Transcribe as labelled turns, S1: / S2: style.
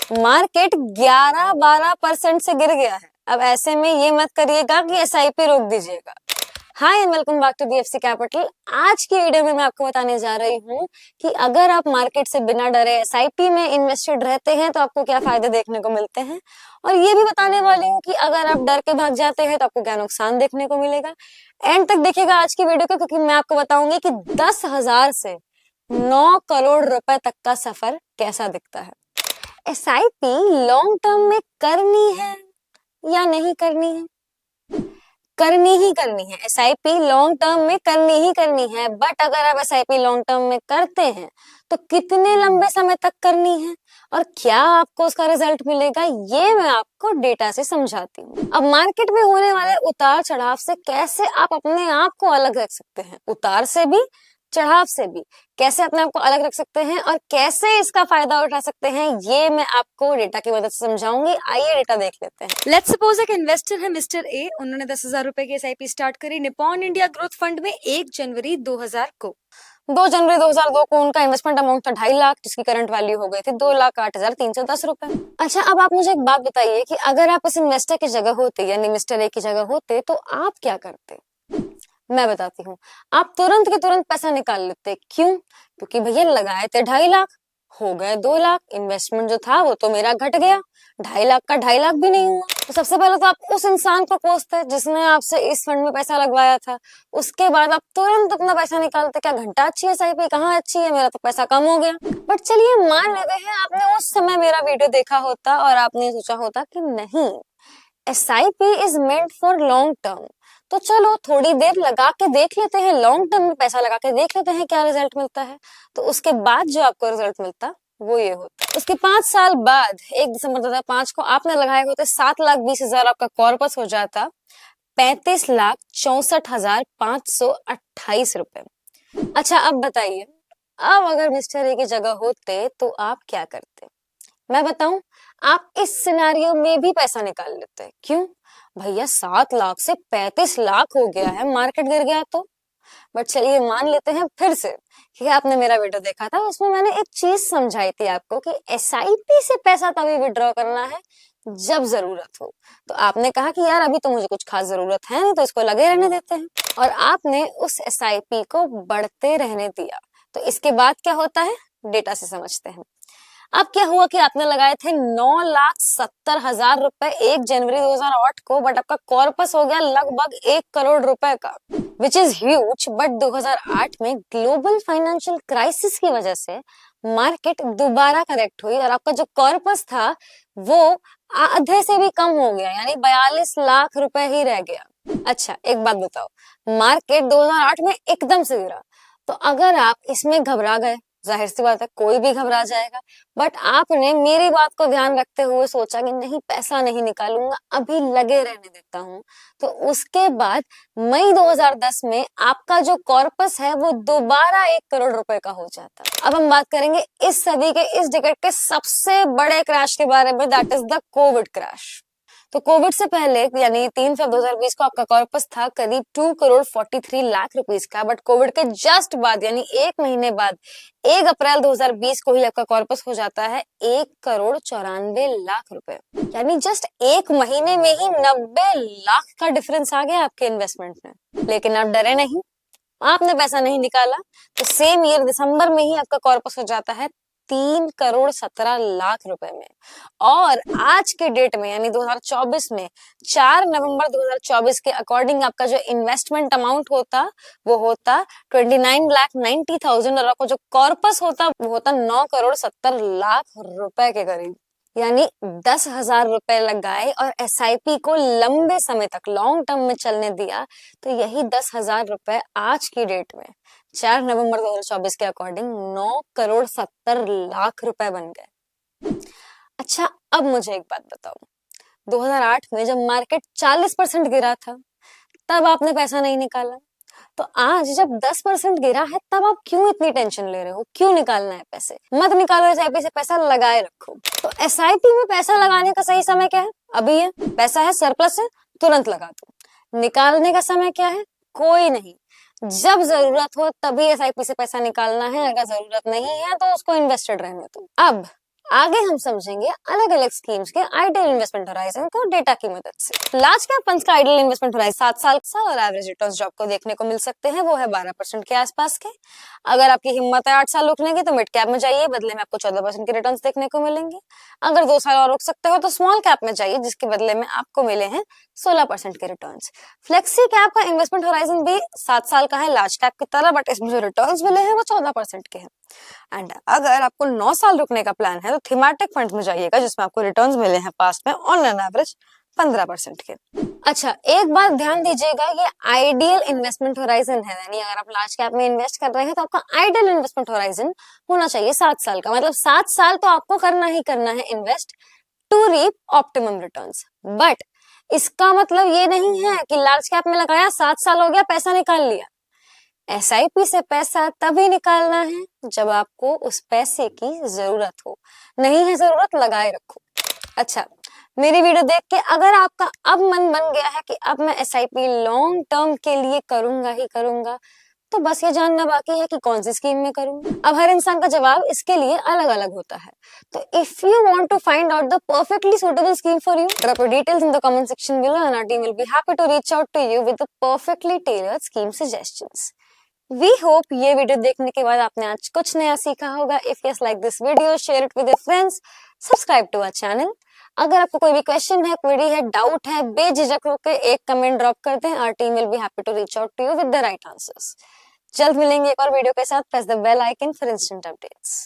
S1: Market 11-12% से गिर गया है। अब ऐसे में ये मत करिएगा कि एसआईपी रोक दीजिएगा। Hi and welcome back to BFC capital. आज की वीडियो में मैं आपको बताने जा रही हूँ कि अगर आप मार्केट से बिना डरे एसआईपी में इन्वेस्टेड रहते हैं तो आपको क्या फायदे देखने को मिलते हैं, और ये भी बताने वाली हूँ कि अगर आप डर के भाग जाते हैं तो आपको क्या नुकसान देखने को मिलेगा। एंड तक देखिएगा आज की वीडियो को, क्योंकि मैं आपको बताऊंगी कि 10,000 से 9 करोड़ रुपए तक का सफर कैसा दिखता है। एसआईपी लॉन्ग टर्म में करनी है या नहीं करनी है? करनी ही करनी है। एसआईपी लॉन्ग टर्म में करनी ही करनी है। बट अगर आप एसआईपी लॉन्ग टर्म में करते हैं तो कितने लंबे समय तक करनी है और क्या आपको उसका रिजल्ट मिलेगा, ये मैं आपको डेटा से समझाती हूँ। अब मार्केट में होने वाले उतार चढ़ाव से कैसे आप अपने आप को अलग रख सकते हैं, उतार से भी चढ़ाव से भी कैसे अपने आप को अलग रख सकते हैं और कैसे इसका फायदा उठा सकते हैं, ये मैं आपको डेटा की मदद से समझाऊंगी। आइए डेटा देख लेते हैं।
S2: लेट्स सपोज एक इन्वेस्टर है मिस्टर ए। उन्होंने 10,000 रुपए की एसआईपी स्टार्ट करी निपॉन इंडिया ग्रोथ फंड में 1 जनवरी 2000 को।
S1: 2 जनवरी 2002 को उनका इन्वेस्टमेंट अमाउंट था 2.5 लाख, जिसकी करंट वैल्यू हो गई थी 2,08,310 रुपए। अच्छा, अब आप मुझे एक बात बताइए कि अगर आप इस इन्वेस्टर की जगह होते, यानी मिस्टर ए की जगह होते, तो आप क्या करते? मैं बताती हूँ। आप तुरंत के तुरंत पैसा निकाल लेते। क्यों? क्योंकि भैया लगाए थे 2.5 लाख, हो गए 2 लाख। इन्वेस्टमेंट जो था वो तो मेरा घट गया, 2.5 लाख का 2.5 लाख भी नहीं हुआ। तो सबसे पहले तो आप उस इंसान को कोसते जिसने आपसे इस फंड में पैसा लगवाया था। उसके बाद आप तुरंत अपना पैसा निकालते। क्या घंटा अच्छी है एसआईपी? कहाँ अच्छी है, मेरा तो पैसा कम हो गया। बट चलिए मान लेते हैं आपने उस समय मेरा वीडियो देखा होता और आपने सोचा होता कि नहीं, SIP is meant for long term, तो चलो थोड़ी देर लगा के देख लेते हैं, लॉन्ग टर्म में पैसा लगा के देख लेते हैं क्या रिजल्ट मिलता है। तो उसके बाद जो आपको रिजल्ट मिलता वो ये होता। उसके 5 साल बाद 1 दिसंबर 2005 को आपने लगाए होते 7,20,000, आपका कॉर्पस हो जाता 35,64,528 रुपए। अच्छा, अब बताइए, अब अगर मिस्टर ए की जगह होते तो आप क्या करते? मैं बताऊं, आप इस सिनेरियो में भी पैसा निकाल लेते हैं। क्यों? भैया 7 लाख से 35 लाख हो गया है, मार्केट गिर गया तो। बट चलिए मान लेते हैं फिर से कि आपने मेरा वीडियो देखा था, उसमें मैंने एक चीज समझाई थी आपको कि एसआईपी से पैसा तभी विड्रॉ करना है जब जरूरत हो। तो आपने कहा कि यार अभी तो मुझे कुछ खास जरूरत है नहीं, तो इसको लगे रहने देते हैं, और आपने उस एसआईपी को बढ़ते रहने दिया। तो इसके बाद क्या होता है, डेटा से समझते हैं। अब क्या हुआ कि आपने लगाए थे 9,70,000 रुपए 1 जनवरी 2008 को, बट आपका कॉर्पस हो गया लगभग 1 करोड़ रुपए का, विच इज ह्यूज। बट 2008 में ग्लोबल फाइनेंशियल क्राइसिस की वजह से मार्केट दोबारा करेक्ट हुई और आपका जो कॉर्पस था वो आधे से भी कम हो गया, यानी 42 लाख रुपए ही रह गया। अच्छा, एक बात बताओ, मार्केट 2008 में एकदम से गिरा, तो अगर आप इसमें घबरा गए, जाहिर सी बात है कोई भी घबरा जाएगा, बट आपने मेरी बात को ध्यान रखते हुए सोचा कि नहीं, पैसा नहीं निकालूंगा, अभी लगे रहने देता हूँ, तो उसके बाद मई 2010 में आपका जो कॉर्पस है वो दोबारा 1 करोड़ रुपए का हो जाता। अब हम बात करेंगे इस सदी के, इस डिकेड के सबसे बड़े क्रैश के बारे में, that is the Covid crash. तो कोविड से पहले यानी 3 फरवरी 2020 को आपका कॉर्पस था करीब 2 करोड़ 43 लाख रुपीस का, बट कोविड के जस्ट बाद यानी 1 महीने बाद 1 अप्रैल 2020 को ही आपका कॉर्पस हो जाता है 1 करोड़ 94 लाख रुपए। यानी जस्ट 1 महीने में ही 90 लाख का डिफरेंस आ गया आपके इन्वेस्टमेंट में। लेकिन आप डरे नहीं, आपने पैसा नहीं निकाला, तो सेम ईयर दिसंबर में ही आपका कॉर्पस हो जाता है 3 करोड़ 17 लाख रुपए में। और आज के डेट में यानी 2024 में 4 नवंबर 2024 के अकॉर्डिंग आपका जो इन्वेस्टमेंट अमाउंट होता वो होता 29,90,000 और आपको जो कॉर्पस होता वो होता 9 करोड़ 70 लाख रुपए के करीब। यानी 10,000 रुपए लगाए और एसआईपी को लंबे समय तक लॉन्ग टर्म में चलने दिया, तो यही 10,000 रुपए आज की डेट में 4 नवंबर 2024 के अकॉर्डिंग 9 करोड़ 70 लाख रुपए बन गए। अच्छा, अब मुझे एक बात बताओ, 2008 में जब मार्केट 40% गिरा था तब आपने पैसा नहीं निकाला, तो आज जब 10% गिरा है तब आप क्यों इतनी टेंशन ले रहे हो? क्यों निकालना है पैसे? मत निकालो एसआईपी से, पैसा लगाए रखो। तो एसआईपी में पैसा लगाने का सही समय क्या है? अभी है, पैसा है, सरप्लस है, तुरंत लगा दो। निकालने का समय क्या है? कोई नहीं, जब जरूरत हो तभी एसआईपी से पैसा निकालना है, अगर जरूरत नहीं है तो उसको इन्वेस्टेड रहने दो। अब आगे हम समझेंगे अलग अलग स्कीम्स के आइडियल इन्वेस्टमेंट होराइजन को डेटा की मदद से। लार्ज कैप फंड्स का आइडियल इन्वेस्टमेंट होराइजन 7 साल और एवरेज रिटर्न्स जो आपको देखने को मिल सकते हैं वो है 12% के आसपास के। अगर आपकी हिम्मत है 8 साल रुकने की तो मिड कैप में जाइए, बदले में आपको 14% के रिटर्न्स देखने को मिलेंगे। अगर 2 साल और रुक सकते हो तो स्मॉल कैप में जाइए, जिसके बदले में आपको मिले हैं 16% के रिटर्न्स। फ्लेक्सी कैप का इन्वेस्टमेंट होराइजन भी 7 साल का है लार्ज कैप की तरह, बट इसमें जो रिटर्न्स मिले हैं वो 14% के हैं। एंड अगर आपको 9 साल रुकने का प्लान है तो थीमेटिक फंड्स में जाइएगा, जिसमें आपको रिटर्न्स मिले हैं पास्ट में ऑन एन एवरेज 15% के। अच्छा, एक बात ध्यान दीजिएगा, ये आइडियल इन्वेस्टमेंट होराइजन है, यानी अगर आप लार्ज कैप में इन्वेस्ट कर रहे हैं तो आपका आइडियल इन्वेस्टमेंट होराइजन होना चाहिए 7 साल का। मतलब 7 साल तो आपको करना ही करना है invest to reap optimum returns. But इसका मतलब ये नहीं है कि लार्ज कैप में लगाया 7 साल हो गया पैसा निकाल लिया। एसआईपी से पैसा तभी निकालना है जब आपको उस पैसे की जरूरत हो। नहीं है जरूरत, लगाए रखो। अच्छा, मेरी वीडियो देख के अगर आपका अब मन बन गया है कि अब मैं एसआईपी लॉन्ग टर्म के लिए करूंगा ही करूंगा, तो बस ये जानना बाकी है कि कौन सी स्कीम में करूं। अब हर इंसान का जवाब इसके लिए अलग अलग होता है। तो if you want to find out the perfectly suitable scheme for you, drop your details in the comment section below and our team will be happy to reach out to you with the perfectly tailored scheme suggestions. We hope ये video देखने के बाद आपने आज कुछ नया सीखा होगा। If yes, like this video, share it with your friends, subscribe to our channel. अगर आपको कोई भी क्वेश्चन है, क्वेरी है, डाउट है, बेझिझक होकर एक कमेंट ड्रॉप कर दें। Our team will be happy to reach out to you with the right answers. जल्द मिलेंगे एक और वीडियो के साथ। Press the bell icon for instant updates.